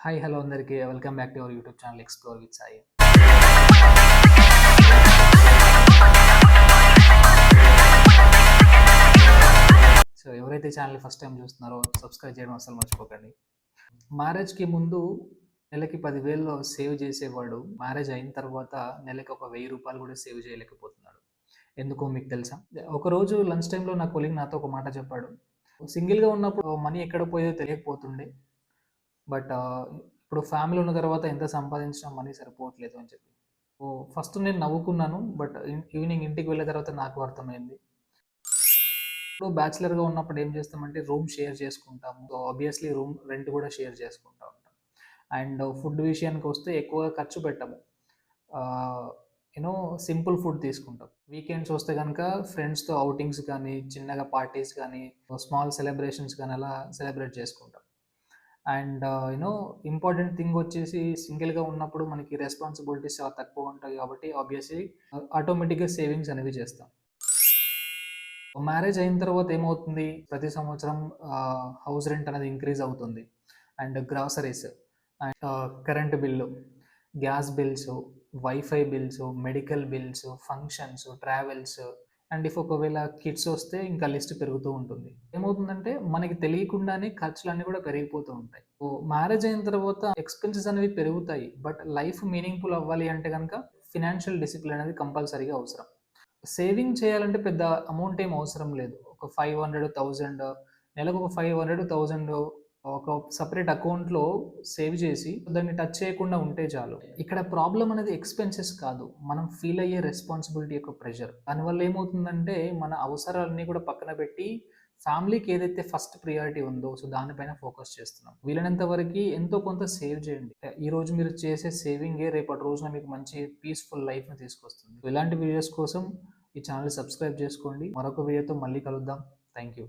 Hi hello అందరికీ welcome back to our YouTube channel explore with Sai. So ఎవరైతే channel first time చూస్తున్నారో subscribe చేయడం అసలు మర్చిపోకండి. మ్యారేజ్కి ముందు నెలకి 10,000 సేవ్ చేసేవాడు మ్యారేజ్ అయిన తర్వాత నెలకి ఒక 1,000 రూపాయలు కూడా సేవ్ చేయలేకపోతున్నాడు. ఎందుకో మీకు తెలుసా? ఒకరోజు లంచ్ టైంలో నా కొలీగ్ నాతో ఒక మాట చెప్పాడు. సింగిల్గా ఉన్నప్పుడు మనీ ఎక్కడ పోయేదో తెలియకపోతుండే, బట్ ఇప్పుడు ఫ్యామిలీ ఉన్న తర్వాత ఎంత సంపాదించినా మనీ సరిపోవట్లేదు అని చెప్పి. ఓ ఫస్ట్ నేను నవ్వుకున్నాను, బట్ ఈవినింగ్ ఇంటికి వెళ్ళిన తర్వాత నాకు అర్థమైంది. ఇప్పుడు బ్యాచిలర్గా ఉన్నప్పుడు ఏం చేస్తామంటే రూమ్ షేర్ చేసుకుంటాము. సో ఆబ్వియస్లీ రూమ్ రెంట్ కూడా షేర్ చేసుకుంటూ ఉంటాం. అండ్ ఫుడ్ విషయానికి వస్తే ఎక్కువ ఖర్చు పెట్టము. యూనో సింపుల్ ఫుడ్ తీసుకుంటాం. వీకెండ్స్ వస్తే కనుక ఫ్రెండ్స్తో అవుటింగ్స్ కానీ, చిన్నగా పార్టీస్ కానీ, స్మాల్ సెలబ్రేషన్స్ కానీ అలా సెలబ్రేట్ చేసుకుంటాం. అండ్ ఇంపార్టెంట్ థింగ్ వచ్చేసి సింగిల్గా ఉన్నప్పుడు మనకి రెస్పాన్సిబిలిటీస్ చాలా తక్కువ ఉంటాయి కాబట్టి ఆబ్వియస్లీ ఆటోమేటిక్గా సేవింగ్స్ అనేవి చేస్తాం. మ్యారేజ్ అయిన తర్వాత ఏమవుతుంది, ప్రతి సంవత్సరం హౌస్ రెంట్ అనేది ఇంక్రీజ్ అవుతుంది. And groceries, and current bill, gas bills, wifi bills, medical bills, functions, travels, and ఒకవేళ కిడ్స్ వస్తే ఇంకా లిస్ట్ పెరుగుతూ ఉంటుంది. ఏమవుతుందంటే మనకి తెలియకుండానే ఖర్చులన్నీ కూడా పెరిగిపోతూ ఉంటాయి. ఓ మ్యారేజ్ అయిన తర్వాత ఎక్స్పెన్సెస్ అనేవి పెరుగుతాయి, బట్ లైఫ్ మీనింగ్ఫుల్ అవ్వాలి అంటే కనుక ఫినాన్షియల్ డిసిప్లిన్ అనేది కంపల్సరీగా అవసరం. సేవింగ్ చేయాలంటే పెద్ద అమౌంట్ ఏం అవసరం లేదు. ఒక 500, 1000 నెలకు ఒక 500, 1000 ఒక సెపరేట్ అకౌంట్‌లో సేవ్ చేసి దాన్ని టచ్ చేయకుండా ఉంటే చాలు. ఇక్కడ ప్రాబ్లమ్ అనేది ఎక్స్‌పెన్సెస్ కాదు. మనం ఫీల్ అయ్యే రెస్పాన్సిబిలిటీ యొక్క ప్రెషర్. దానివల్ల ఏమవుతుందంటే మన అవసరాలన్నీ కూడా పక్కన పెట్టి ఫ్యామిలీకి ఏదైతే ఫస్ట్ ప్రియారిటీ ఉందో సో దానిపైన ఫోకస్ చేస్తున్నాం. వీలైనంత వరకి ఎంతో కొంత సేవ్ చేయండి. ఈరోజు మీరు చేసే సేవింగే రేపటి రోజున మీకు మంచి పీస్‌ఫుల్ లైఫ్‌ని తీసుకొస్తుంది. ఇలాంటి వీడియోస్ కోసం ఈ ఛానల్ సబ్స్క్రైబ్ చేసుకోండి. మరొక వీడియోతో మళ్ళీ కలుద్దాం. Thank you.